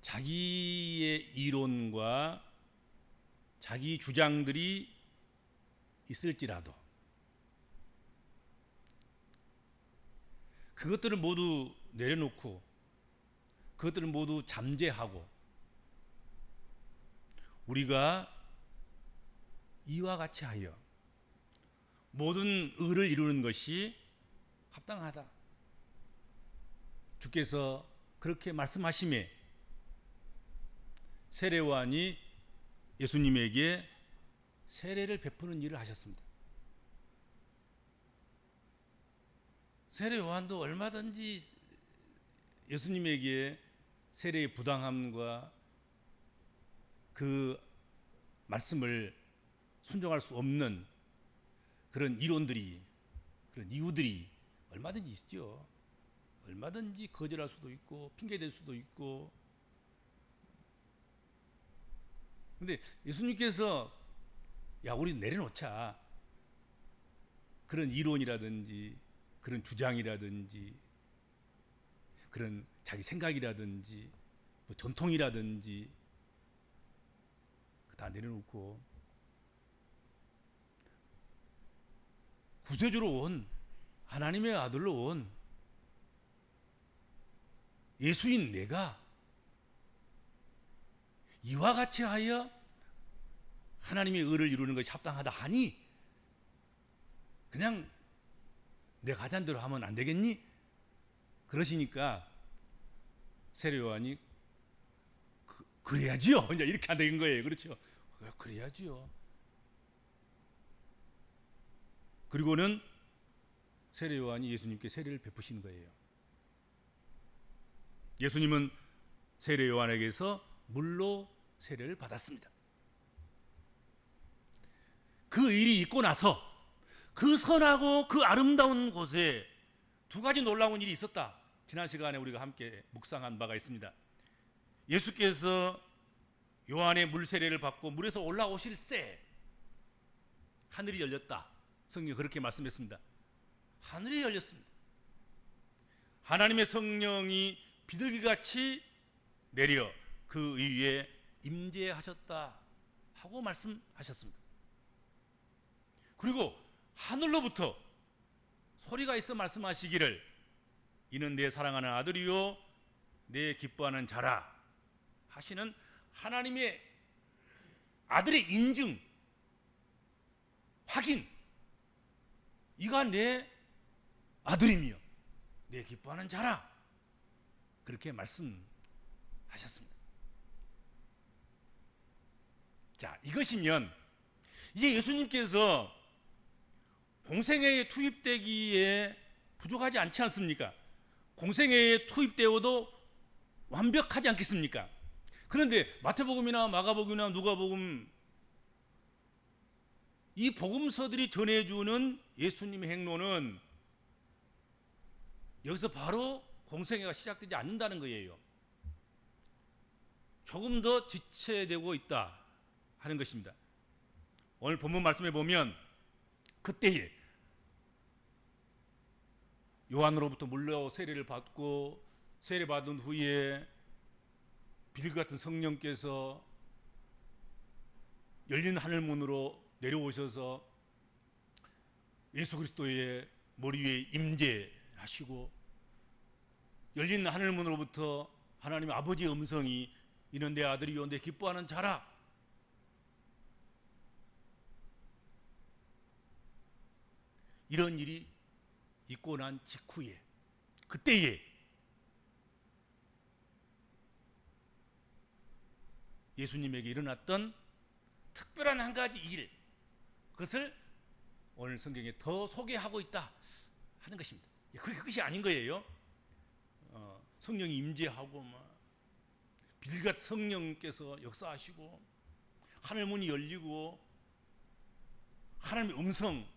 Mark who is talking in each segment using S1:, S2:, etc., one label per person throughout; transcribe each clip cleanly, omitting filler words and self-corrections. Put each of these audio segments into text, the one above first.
S1: 자기의 이론과 자기 주장들이 있을지라도 그것들을 모두 내려놓고 그것들을 모두 잠재하고 우리가 이와 같이 하여 모든 의를 이루는 것이 합당하다. 주께서 그렇게 말씀하시매 세례요한이 예수님에게 세례를 베푸는 일을 하셨습니다. 세례요한도 얼마든지 예수님에게 세례의 부당함과 그 말씀을 순종할 수 없는 그런 이론들이, 그런 이유들이 얼마든지 있죠. 얼마든지 거절할 수도 있고 핑계댈 수도 있고. 근데 예수님께서 야, 우리 내려놓자. 그런 이론이라든지 그런 주장이라든지 그런 자기 생각이라든지 뭐 전통이라든지 다 내려놓고 구세주로 온 하나님의 아들로 온 예수인 내가 이와 같이 하여 하나님의 의를 이루는 것이 합당하다 하니 그냥 내가 하자는 대로 하면 안 되겠니? 그러시니까 세례요한이 그래야지요. 이제 이렇게 안 되는 거예요. 그렇죠? 그래야지요. 그리고는 세례요한이 예수님께 세례를 베푸시는 거예요. 예수님은 세례요한에게서 물로 세례를 받았습니다. 그 일이 있고 나서 그 선하고 그 아름다운 곳에 두 가지 놀라운 일이 있었다. 지난 시간에 우리가 함께 묵상한 바가 있습니다. 예수께서 요한의 물 세례를 받고 물에서 올라오실 새 하늘이 열렸다. 성경이 그렇게 말씀했습니다. 하늘이 열렸습니다. 하나님의 성령이 비둘기같이 내려 그 위에 임재하셨다 하고 말씀하셨습니다. 그리고 하늘로부터 소리가 있어 말씀하시기를 이는 내 사랑하는 아들이요 내 기뻐하는 자라 하시는 하나님의 아들의 인증, 확인, 이가 내 아들이며 내 기뻐하는 자라 그렇게 말씀하셨습니다. 자, 이것이면 이제 예수님께서 공생애에 투입되기에 부족하지 않지 않습니까? 공생애에 투입되어도 완벽하지 않겠습니까? 그런데 마태복음이나 마가복음이나 누가복음 이 복음서들이 전해주는 예수님의 행로는 여기서 바로 공생애가 시작되지 않는다는 거예요. 조금 더 지체되고 있다 하는 것입니다. 오늘 본문 말씀에 보면 그때에 요한으로부터 물로 세례를 받고 세례받은 후에 비둘기 같은 성령께서 열린 하늘문으로 내려오셔서 예수 그리스도의 머리 위에 임재하시고 열린 하늘문으로부터 하나님 아버지의 음성이 이는 내 아들이요 내 기뻐하는 자라 이런 일이 있고 난 직후에 그때에 예수님에게 일어났던 특별한 한 가지 일, 그것을 오늘 성경에 더 소개하고 있다 하는 것입니다. 그것이 아닌 거예요. 성령이 임재하고 비둘기같은 성령께서 역사하시고 하늘문이 열리고 하나님의 음성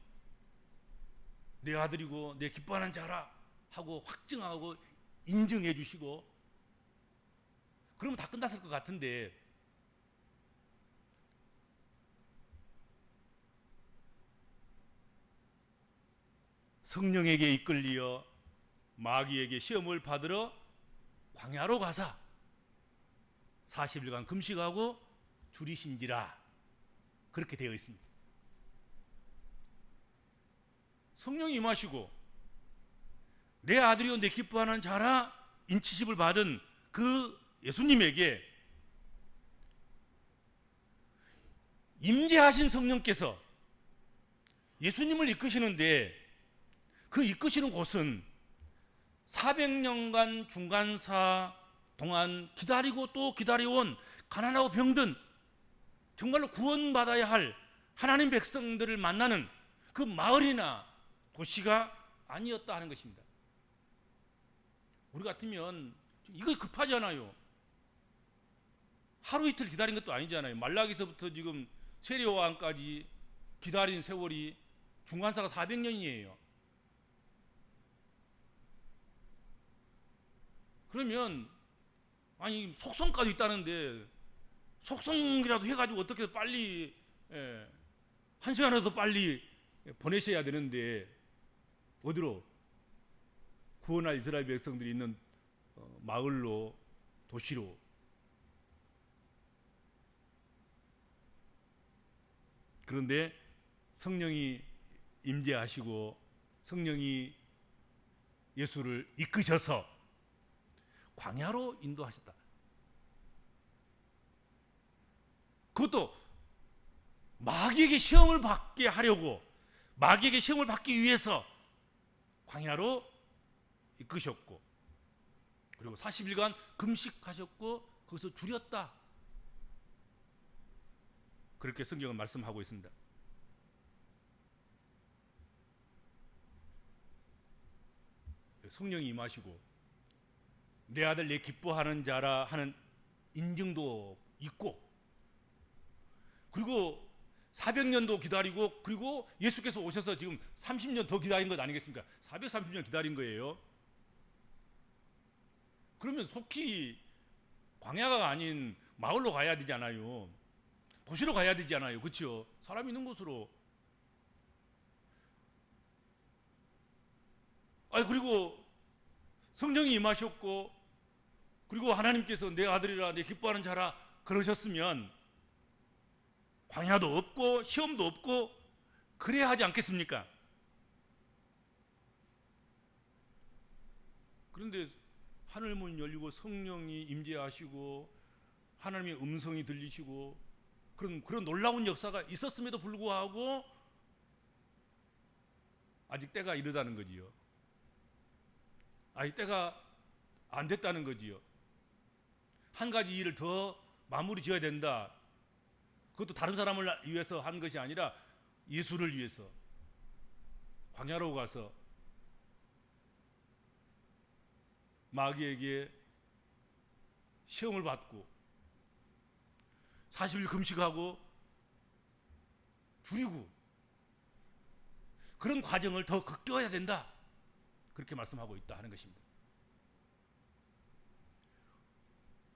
S1: 내 아들이고 내 기뻐하는 자라 하고 확증하고 인정해 주시고 그러면 다 끝났을 것 같은데 성령에게 이끌리어 마귀에게 시험을 받으러 광야로 가사 40일간 금식하고 줄이신지라 그렇게 되어 있습니다. 성령이 임하시고 내 아들이요 내 기뻐하는 자라 인치심을 받은 그 예수님에게 임재하신 성령께서 예수님을 이끄시는데 그 이끄시는 곳은 400년간 중간사 동안 기다리고 또 기다려온 가난하고 병든 정말로 구원받아야 할 하나님 백성들을 만나는 그 마을이나 도시가 아니었다 하는 것입니다. 우리 같으면 이거 급하잖아요. 하루 이틀 기다린 것도 아니잖아요. 말라기서부터 지금 세례요한까지 기다린 세월이 중간사가 400년이에요. 그러면 아니 속성까지 있다는데 속성이라도 해가지고 어떻게 빨리 1시간이라도 빨리 보내셔야 되는데 어디로 구원할 이스라엘 백성들이 있는 마을로 도시로 그런데 성령이 임재하시고 성령이 예수를 이끄셔서 광야로 인도하셨다. 그것도 마귀에게 시험을 받게 하려고 마귀에게 시험을 받기 위해서 광야로 이끄셨고 그리고 40일간 금식하셨고 그것을 줄였다. 그렇게 성경은 말씀하고 있습니다. 성령이 임하시고 내 아들 내 기뻐하는 자라 하는 인증도 있고 그리고 400년도 기다리고 그리고 예수께서 오셔서 지금 30년 더 기다린 것 아니겠습니까? 430년 기다린 거예요. 그러면 속히 광야가 아닌 마을로 가야 되잖아요. 도시로 가야 되잖아요. 그렇죠? 사람 있는 곳으로. 그리고 성령이 임하셨고 그리고 하나님께서 내 아들이라 내 기뻐하는 자라 그러셨으면 광야도 없고 시험도 없고 그래야 하지 않겠습니까? 그런데 하늘문 열리고 성령이 임재하시고 하나님의 음성이 들리시고 그런 놀라운 역사가 있었음에도 불구하고 아직 때가 이르다는 거지요. 아직 때가 안 됐다는 거지요. 한 가지 일을 더 마무리 지어야 된다. 그것도 다른 사람을 위해서 한 것이 아니라 예수를 위해서 광야로 가서 마귀에게 시험을 받고 40일 금식하고 줄이고 그런 과정을 더 겪어야 된다. 그렇게 말씀하고 있다 하는 것입니다.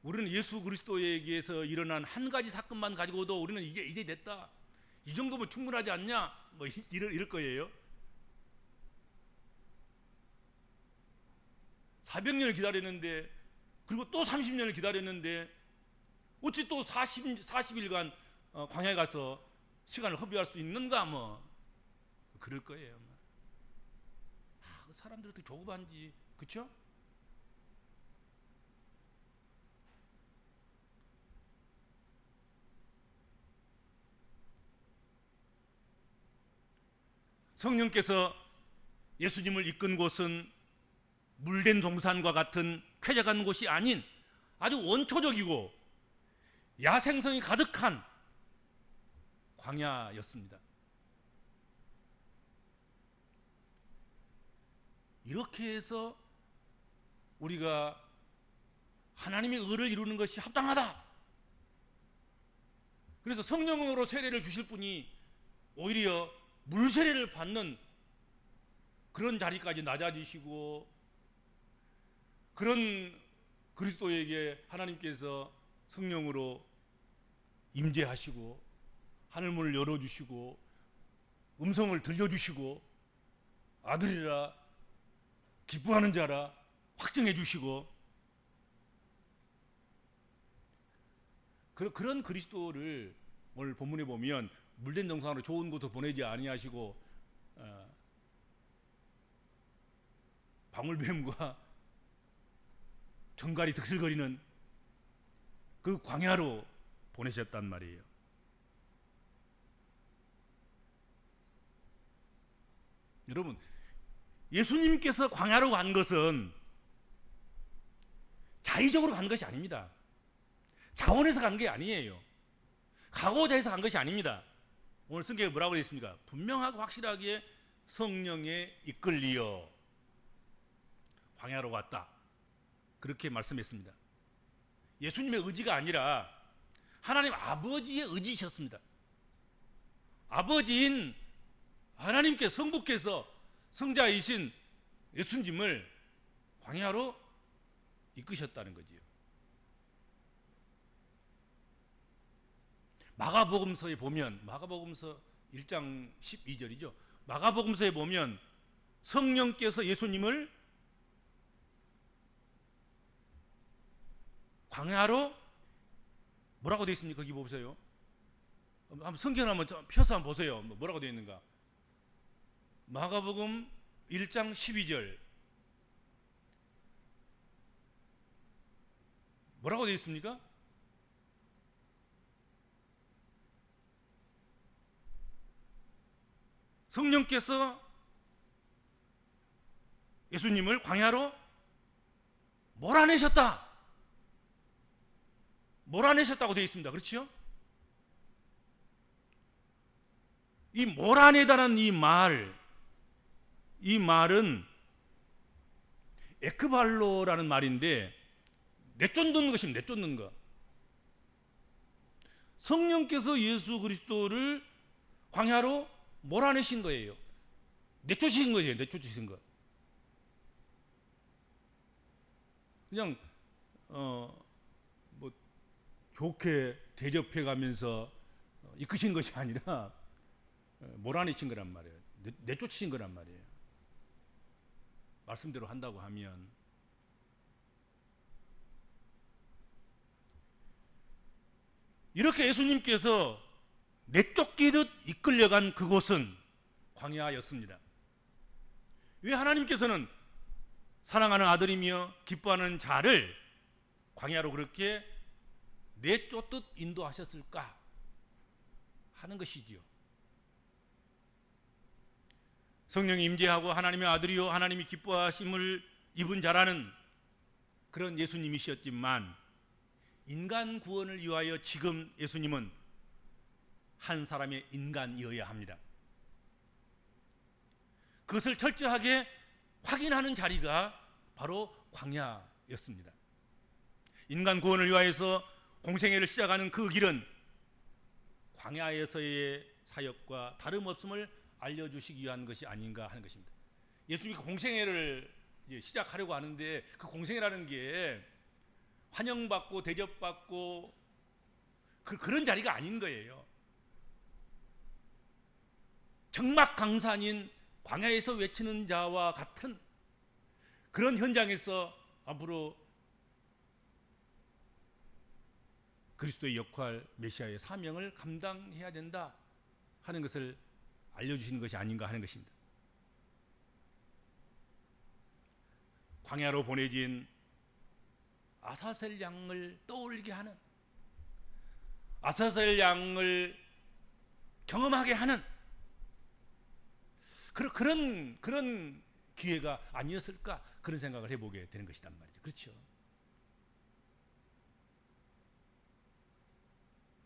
S1: 우리는 예수 그리스도에게서 일어난 한 가지 사건만 가지고도 우리는 이제 됐다. 이 정도면 충분하지 않냐? 뭐 이럴 거예요. 400년을 기다렸는데 그리고 또 30년을 기다렸는데 어찌 또 40일간 광야에 가서 시간을 허비할 수 있는가 뭐 그럴 거예요. 사람들 어떻게 조급한지 그렇죠? 성령께서 예수님을 이끈 곳은 물된 동산과 같은 쾌적한 곳이 아닌 아주 원초적이고 야생성이 가득한 광야였습니다. 이렇게 해서 우리가 하나님의 의를 이루는 것이 합당하다. 그래서 성령으로 세례를 주실 분이 오히려 물세례를 받는 그런 자리까지 낮아지시고 그런 그리스도에게 하나님께서 성령으로 임재하시고 하늘문을 열어주시고 음성을 들려주시고 아들이라 기뻐하는 자라 확증해 주시고 그런 그리스도를 오늘 본문에 보면 물된 동산으로 좋은 곳으로 보내지 아니하시고 방울뱀과 정갈이 득실거리는 그 광야로 보내셨단 말이에요. 여러분, 예수님께서 광야로 간 것은 자의적으로 간 것이 아닙니다. 자원해서 간 게 아니에요. 가고자 해서 간 것이 아닙니다. 오늘 성경에 뭐라고 되어 있습니까? 분명하고 확실하게 성령에 이끌리어 광야로 갔다, 그렇게 말씀했습니다. 예수님의 의지가 아니라 하나님 아버지의 의지셨습니다. 아버지인 하나님께 성부께서 성자이신 예수님을 광야로 이끄셨다는 거지요. 마가복음서에 보면, 마가복음서 1장 12절이죠. 마가복음서에 보면 성령께서 예수님을 광야로 뭐라고 되어 있습니까? 거기 보세요. 한번 성경 한번 펴서 한번 보세요. 뭐라고 되어 있는가? 마가복음 1장 12절 뭐라고 되어 있습니까? 성령께서 예수님을 광야로 몰아내셨다. 몰아내셨다고 되어 있습니다. 그렇죠? 이 몰아내다는 이 말은 에크발로라는 말인데 내쫓는 것입니다. 내쫓는 것. 성령께서 예수 그리스도를 광야로 몰아내신 거예요. 내쫓으신 거예요. 내쫓으신 거. 그냥 뭐 좋게 대접해 가면서 이끄신 것이 아니라 몰아내신 거란 말이에요. 내쫓으신 거란 말이에요. 말씀대로 한다고 하면 이렇게 예수님께서 내쫓기듯 이끌려간 그곳은 광야였습니다. 왜 하나님께서는 사랑하는 아들이며 기뻐하는 자를 광야로 그렇게 내쫓듯 인도하셨을까 하는 것이지요. 성령이 임재하고 하나님의 아들이요 하나님이 기뻐하심을 입은 자라는 그런 예수님이셨지만 인간 구원을 위하여 지금 예수님은 한 사람의 인간이어야 합니다. 그것을 철저하게 확인하는 자리가 바로 광야였습니다. 인간 구원을 위하여서 공생애를 시작하는 그 길은 광야에서의 사역과 다름없음을 알려주시기 위한 것이 아닌가 하는 것입니다. 예수님이 공생애를 시작하려고 하는데 그 공생애라는 게 환영받고 대접받고 그런 자리가 아닌 거예요. 적막강산인 광야에서 외치는 자와 같은 그런 현장에서 앞으로 그리스도의 역할, 메시아의 사명을 감당해야 된다 하는 것을 알려주시는 것이 아닌가 하는 것입니다. 광야로 보내진 아사셀 양을 떠올리게 하는, 아사셀 양을 경험하게 하는 그런 기회가 아니었을까, 그런 생각을 해보게 되는 것이란 말이죠. 그렇죠?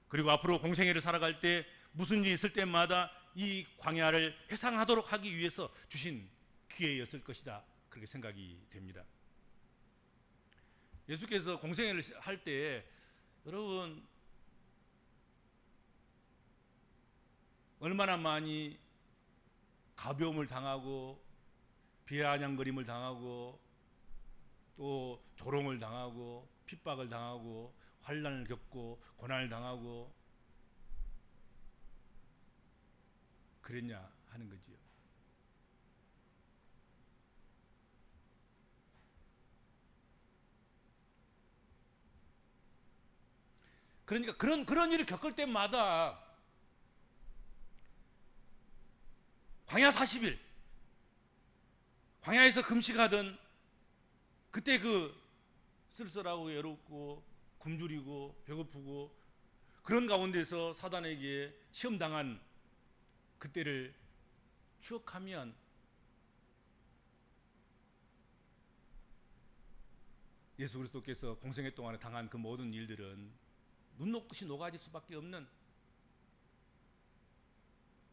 S1: 그리고 앞으로 공생애를 살아갈 때 무슨 일이 있을 때마다 이 광야를 회상하도록 하기 위해서 주신 기회였을 것이다, 그렇게 생각이 됩니다. 예수께서 공생애를 할 때 여러분 얼마나 많이 가벼움을 당하고 비아냥거림을 당하고 또 조롱을 당하고 핍박을 당하고 환난을 겪고 고난을 당하고 그랬냐 하는 거지요. 그러니까 그런 일을 겪을 때마다 광야 40일, 광야에서 금식하던 그때 그 쓸쓸하고 외롭고 굶주리고 배고프고 그런 가운데서 사단에게 시험당한 그때를 추억하면 예수 그리스도께서 공생애 동안에 당한 그 모든 일들은 눈 녹듯이 녹아질 수밖에 없는,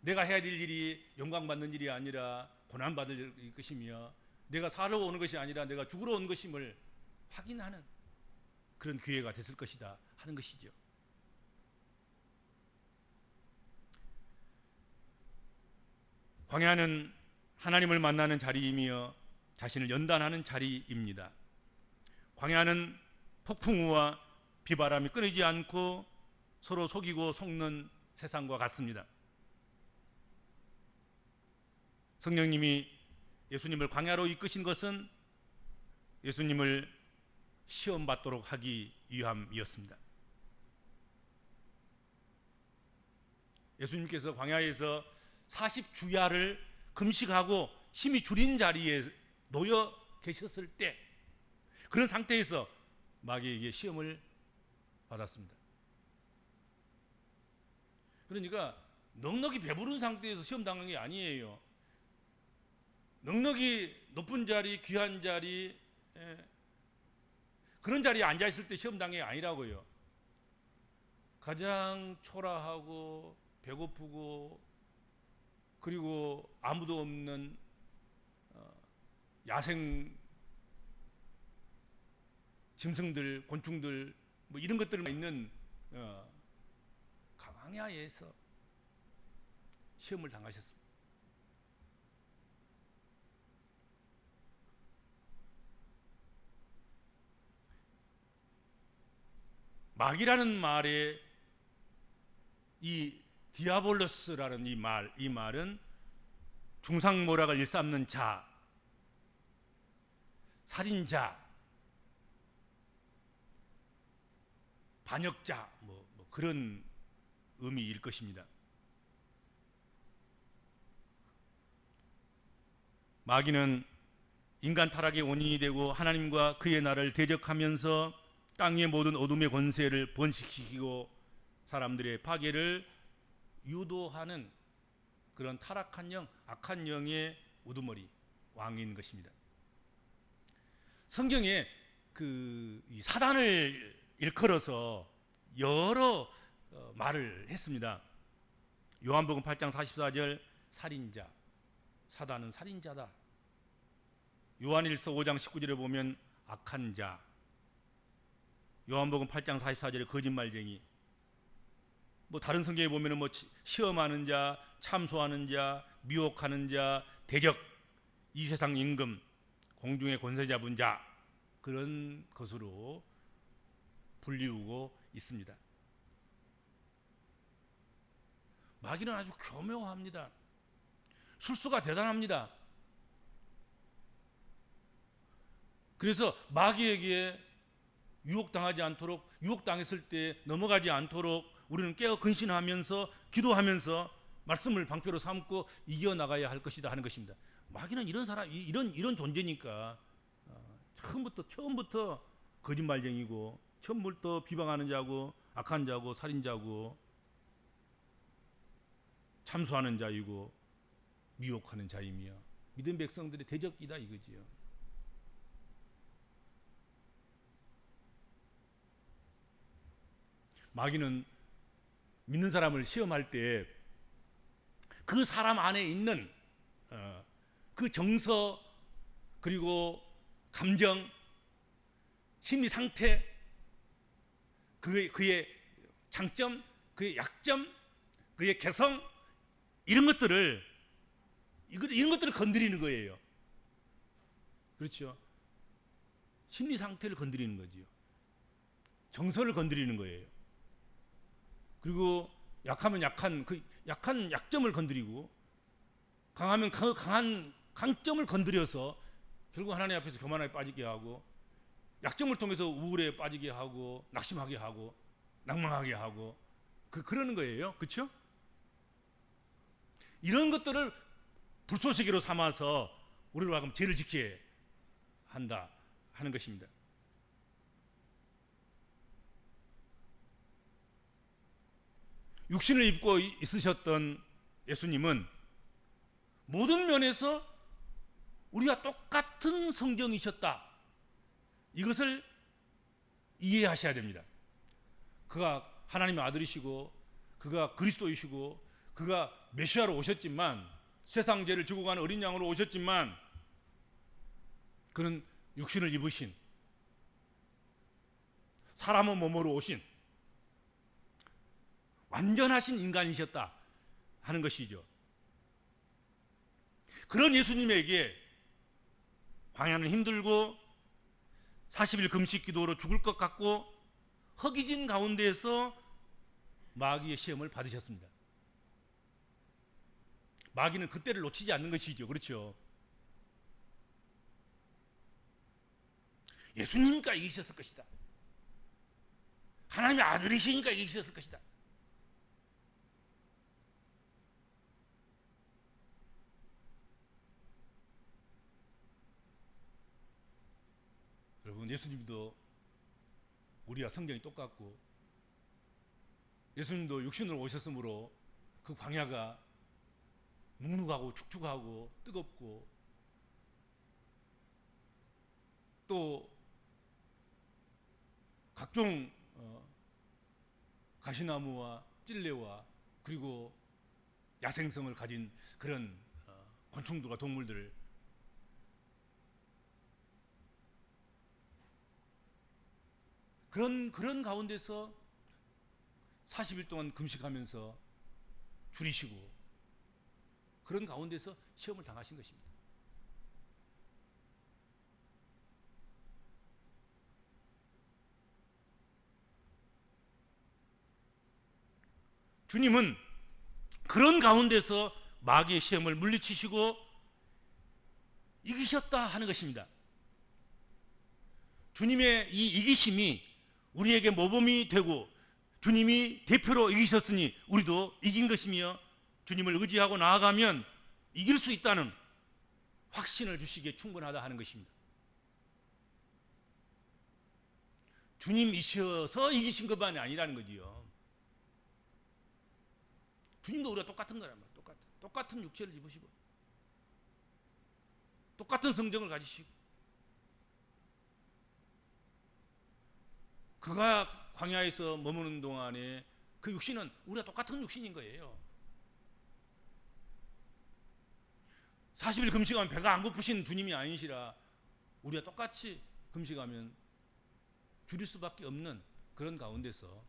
S1: 내가 해야 될 일이 영광받는 일이 아니라 고난받을 것이며 내가 살러 오는 것이 아니라 내가 죽으러 온 것임을 확인하는 그런 기회가 됐을 것이다 하는 것이죠. 광야는 하나님을 만나는 자리이며 자신을 연단하는 자리입니다. 광야는 폭풍우와 비바람이 끊이지 않고 서로 속이고 속는 세상과 같습니다. 성령님이 예수님을 광야로 이끄신 것은 예수님을 시험받도록 하기 위함이었습니다. 예수님께서 광야에서 40주야를 금식하고 힘이 줄인 자리에 놓여 계셨을 때 그런 상태에서 마귀에게 시험을 받았습니다. 그러니까 넉넉히 배부른 상태에서 시험 당한 게 아니에요. 넉넉히 높은 자리, 귀한 자리, 그런 자리에 앉아 있을 때 시험 당한 게 아니라고요. 가장 초라하고 배고프고 그리고 아무도 없는 야생 짐승들, 곤충들 뭐 이런 것들만 있는 광야에서 시험을 당하셨습니다. 마귀라는 말에 이 디아볼로스라는 이 말은 중상모략을 일삼는 자, 살인자, 반역자 뭐 그런 의미일 것입니다. 마귀는 인간 타락의 원인이 되고 하나님과 그의 나라를 대적하면서 땅 위의 모든 어둠의 권세를 번식시키고 사람들의 파괴를 유도하는 그런 타락한 영, 악한 영의 우두머리 왕인 것입니다. 성경에 이 사단을 일컬어서 여러 말을 했습니다. 요한복음 8장 44절 살인자, 사단은 살인자다. 요한일서 5장 19절에 보면 악한 자, 요한복음 8장 44절에 거짓말쟁이, 뭐 다른 성경에 보면은 뭐 시험하는 자, 참소하는 자, 미혹하는 자, 대적, 이 세상 임금, 공중의 권세 잡은 자, 그런 것으로 불리우고 있습니다. 마귀는 아주 교묘합니다. 술수가 대단합니다. 그래서 마귀에게 유혹당하지 않도록, 유혹당했을 때 넘어가지 않도록 우리는 깨어 근신하면서 기도하면서 말씀을 방패로 삼고 이겨나가야 할 것이다 하는 것입니다. 마귀는 이런 사람, 이런 존재니까 처음부터 거짓말쟁이고 처음부터 비방하는 자고 악한 자고 살인자고 참소하는 자이고 미혹하는 자이며 믿은 백성들의 대적이다 이거지요. 마귀는 믿는 사람을 시험할 때 그 사람 안에 있는 그 정서 그리고 감정, 심리 상태, 그의 장점, 그의 약점, 그의 개성 이런 것들을 건드리는 거예요. 그렇죠? 심리 상태를 건드리는 거지요. 정서를 건드리는 거예요. 그리고 약하면 약한 약점을 건드리고 강하면 그 강한 강점을 건드려서 결국 하나님 앞에서 교만하게 빠지게 하고 약점을 통해서 우울에 빠지게 하고 낙심하게 하고 낭망하게 하고 그러는 거예요. 그렇죠? 이런 것들을 불쏘시개로 삼아서 우리로 하여금 죄를 지키게 한다 하는 것입니다. 육신을 입고 있으셨던 예수님은 모든 면에서 우리가 똑같은 성정이셨다. 이것을 이해하셔야 됩니다. 그가 하나님의 아들이시고 그가 그리스도이시고 그가 메시아로 오셨지만, 세상 죄를 지고 가는 어린 양으로 오셨지만, 그는 육신을 입으신 사람의 몸으로 오신 완전하신 인간이셨다 하는 것이죠. 그런 예수님에게 광야는 힘들고 40일 금식 기도로 죽을 것 같고 허기진 가운데에서 마귀의 시험을 받으셨습니다. 마귀는 그때를 놓치지 않는 것이죠. 그렇죠? 예수님이니까 이기셨을 것이다. 하나님의 아들이시니까 이기셨을 것이다. 여러분, 예수님도 우리와 성경이 똑같고 예수님도 육신으로 오셨으므로 그 광야가 눅눅하고 축축하고 뜨겁고 또 각종 가시나무와 찔레와 그리고 야생성을 가진 그런 곤충들과 동물들, 그런 가운데서 40일 동안 금식하면서 줄이시고 그런 가운데서 시험을 당하신 것입니다. 주님은 그런 가운데서 마귀의 시험을 물리치시고 이기셨다 하는 것입니다. 주님의 이 이기심이 우리에게 모범이 되고 주님이 대표로 이기셨으니 우리도 이긴 것이며 주님을 의지하고 나아가면 이길 수 있다는 확신을 주시기에 충분하다 하는 것입니다. 주님이셔서 이기신 것만이 아니라는 거지요. 주님도 우리가 똑같은 거란 말이에요. 똑같은 육체를 입으시고 똑같은 성정을 가지시고 그가 광야에서 머무는 동안에 그 육신은 우리가 똑같은 육신인 거예요. 40일 금식하면 배가 안 고프신 주님이 아니시라 우리가 똑같이 금식하면 줄일 수밖에 없는 그런 가운데서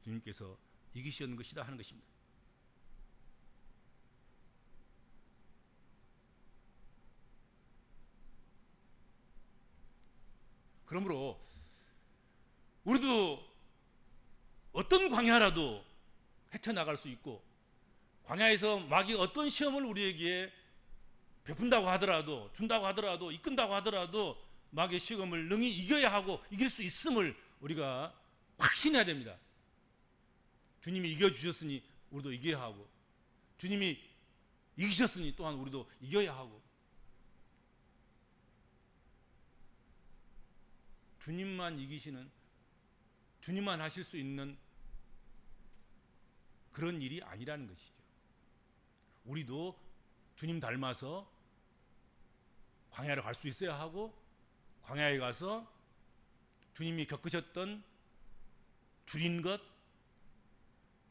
S1: 주님께서 이기시는 것이다 하는 것입니다. 그러므로 우리도 어떤 광야라도 헤쳐나갈 수 있고 광야에서 마귀가 어떤 시험을 우리에게 베푼다고 하더라도 준다고 하더라도 이끈다고 하더라도 마귀의 시험을 능히 이겨야 하고 이길 수 있음을 우리가 확신해야 됩니다. 주님이 이겨주셨으니 우리도 이겨야 하고 주님이 이기셨으니 또한 우리도 이겨야 하고 주님만 이기시는 주님만 하실 수 있는 그런 일이 아니라는 것이죠. 우리도 주님 닮아서 광야를 갈 수 있어야 하고 광야에 가서 주님이 겪으셨던 줄인 것,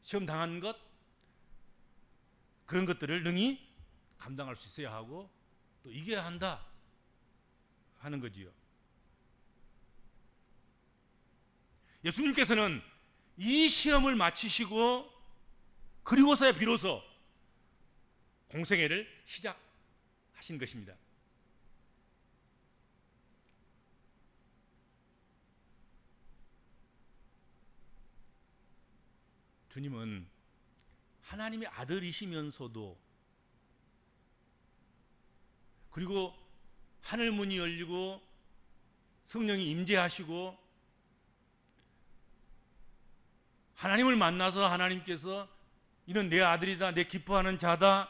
S1: 시험 당한 것 그런 것들을 능히 감당할 수 있어야 하고 또 이겨야 한다 하는 거지요. 예수님께서는 이 시험을 마치시고 그리고서야 비로소 공생애를 시작하신 것입니다. 주님은 하나님의 아들이시면서도 그리고 하늘 문이 열리고 성령이 임재하시고 하나님을 만나서 하나님께서 이는 내 아들이다, 내 기뻐하는 자다,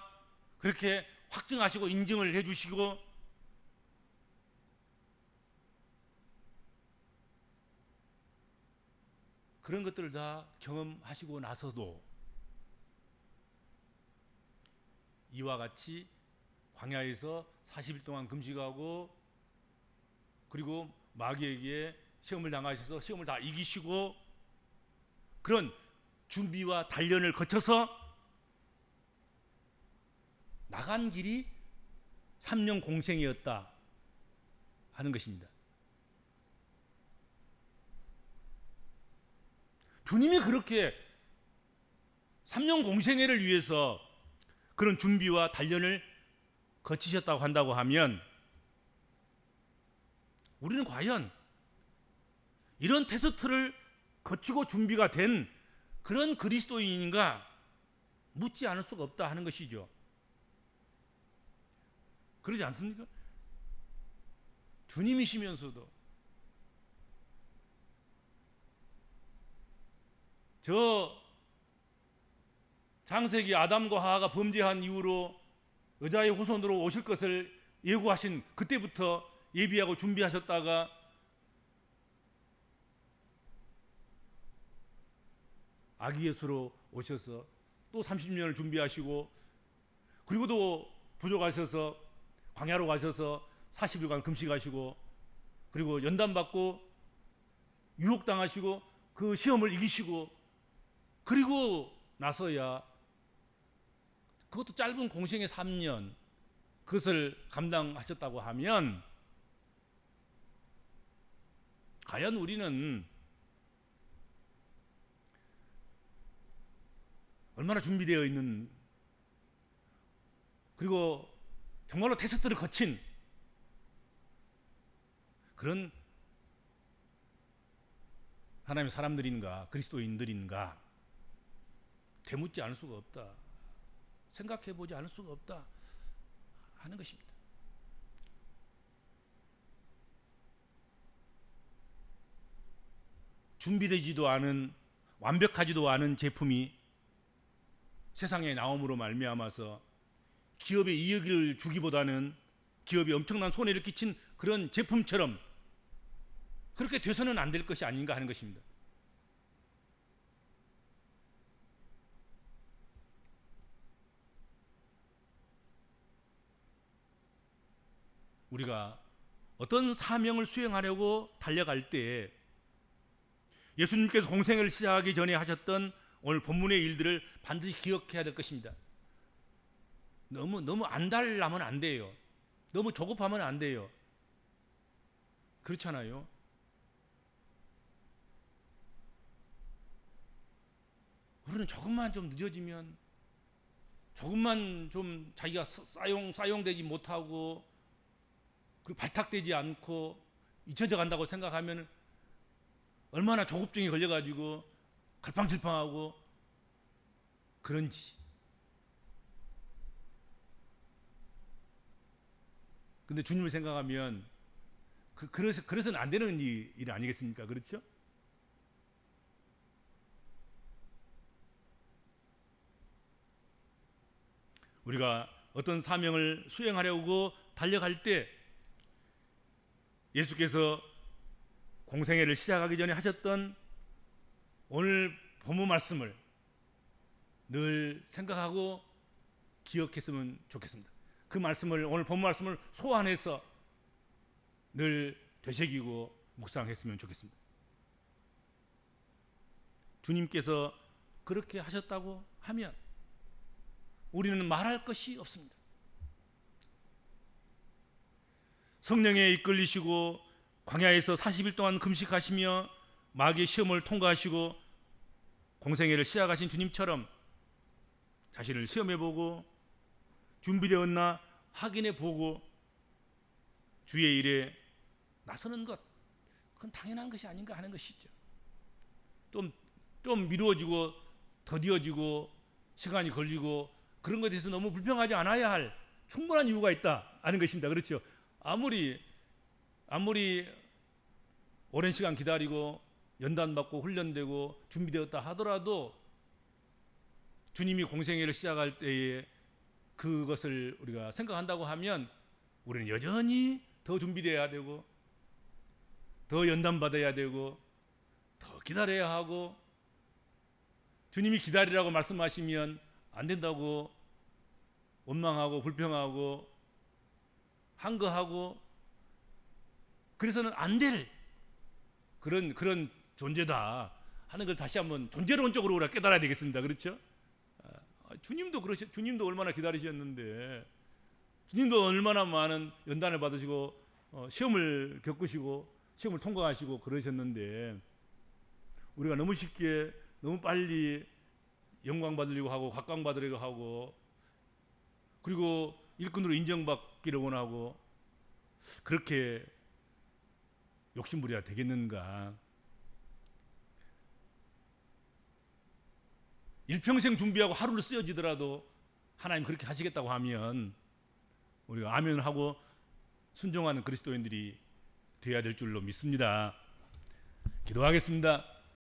S1: 그렇게 확증하시고 인증을 해주시고, 그런 것들을 다 경험하시고 나서도 이와 같이 광야에서 40일 동안 금식하고, 그리고 마귀에게 시험을 당하셔서 시험을 다 이기시고, 그런 준비와 단련을 거쳐서 나간 길이 3년 공생이었다 하는 것입니다. 주님이 그렇게 3년 공생애를 위해서 그런 준비와 단련을 거치셨다고 한다고 하면, 우리는 과연 이런 테스트를 거치고 준비가 된 그런 그리스도인인가 묻지 않을 수가 없다 하는 것이죠. 그러지 않습니까? 주님이시면서도 저 창세기 아담과 하와가 범죄한 이후로 여자의 후손으로 오실 것을 예고하신 그때부터 예비하고 준비하셨다가 아기 예수로 오셔서 또 30년을 준비하시고, 그리고 또 부족하셔서 광야로 가셔서 40일간 금식하시고, 그리고 연단받고 유혹당하시고 그 시험을 이기시고, 그리고 나서야 그것도 짧은 공생의 3년 그것을 감당하셨다고 하면, 과연 우리는 얼마나 준비되어 있는, 그리고 정말로 테스트를 거친 그런 하나님의 사람들인가, 그리스도인들인가 되묻지 않을 수가 없다, 생각해 보지 않을 수가 없다 하는 것입니다. 준비되지도 않은, 완벽하지도 않은 제품이 세상에 나옴으로 말미암아서 기업에 이익을 주기보다는 기업이 엄청난 손해를 끼친 그런 제품처럼 그렇게 돼서는 안 될 것이 아닌가 하는 것입니다. 우리가 어떤 사명을 수행하려고 달려갈 때 예수님께서 공생을 시작하기 전에 하셨던 오늘 본문의 일들을 반드시 기억해야 될 것입니다. 너무 안달나면 안 돼요. 너무 조급하면 안 돼요. 그렇잖아요. 우리는 조금만 좀 늦어지면, 조금만 좀 자기가 사용되지 못하고 그리고 발탁되지 않고 잊혀져 간다고 생각하면 얼마나 조급증이 걸려가지고 갈팡질팡하고 그런지. 근데 주님을 생각하면 그래서는 안 되는 일 아니겠습니까? 그렇죠? 우리가 어떤 사명을 수행하려고 달려갈 때 예수께서 공생애를 시작하기 전에 하셨던 오늘 본문 말씀을 늘 생각하고 기억했으면 좋겠습니다. 그 말씀을, 오늘 본문 말씀을 소환해서 늘 되새기고 묵상했으면 좋겠습니다. 주님께서 그렇게 하셨다고 하면 우리는 말할 것이 없습니다. 성령에 이끌리시고 광야에서 40일 동안 금식하시며 마귀의 시험을 통과하시고 공생애를 시작하신 주님처럼 자신을 시험해보고 준비되었나 확인해보고 주의 일에 나서는 것, 그건 당연한 것이 아닌가 하는 것이죠. 좀 미루어지고 더디어지고 시간이 걸리고 그런 것에 대해서 너무 불평하지 않아야 할 충분한 이유가 있다 하는 것입니다. 그렇죠? 아무리 오랜 시간 기다리고 연단받고 훈련되고 준비되었다 하더라도 주님이 공생애를 시작할 때에 그것을 우리가 생각한다고 하면 우리는 여전히 더 준비되어야 되고 더 연단받아야 되고 더 기다려야 하고, 주님이 기다리라고 말씀하시면 안 된다고 원망하고 불평하고 항거하고, 그래서는 안 될 그런 존재다 하는 걸 다시 한번 존재론적으로 우리가 깨달아야 되겠습니다. 그렇죠? 주님도 얼마나 기다리셨는데, 주님도 얼마나 많은 연단을 받으시고 시험을 겪으시고 시험을 통과하시고 그러셨는데, 우리가 너무 쉽게 너무 빨리 영광 받으려고 하고 각광 받으려고 하고 그리고 일꾼으로 인정받기를 원하고 그렇게 욕심부려야 되겠는가? 일평생 준비하고 하루를 쓰여지더라도 하나님 그렇게 하시겠다고 하면 우리가 아멘하고 순종하는 그리스도인들이 되어야 될 줄로 믿습니다. 기도하겠습니다.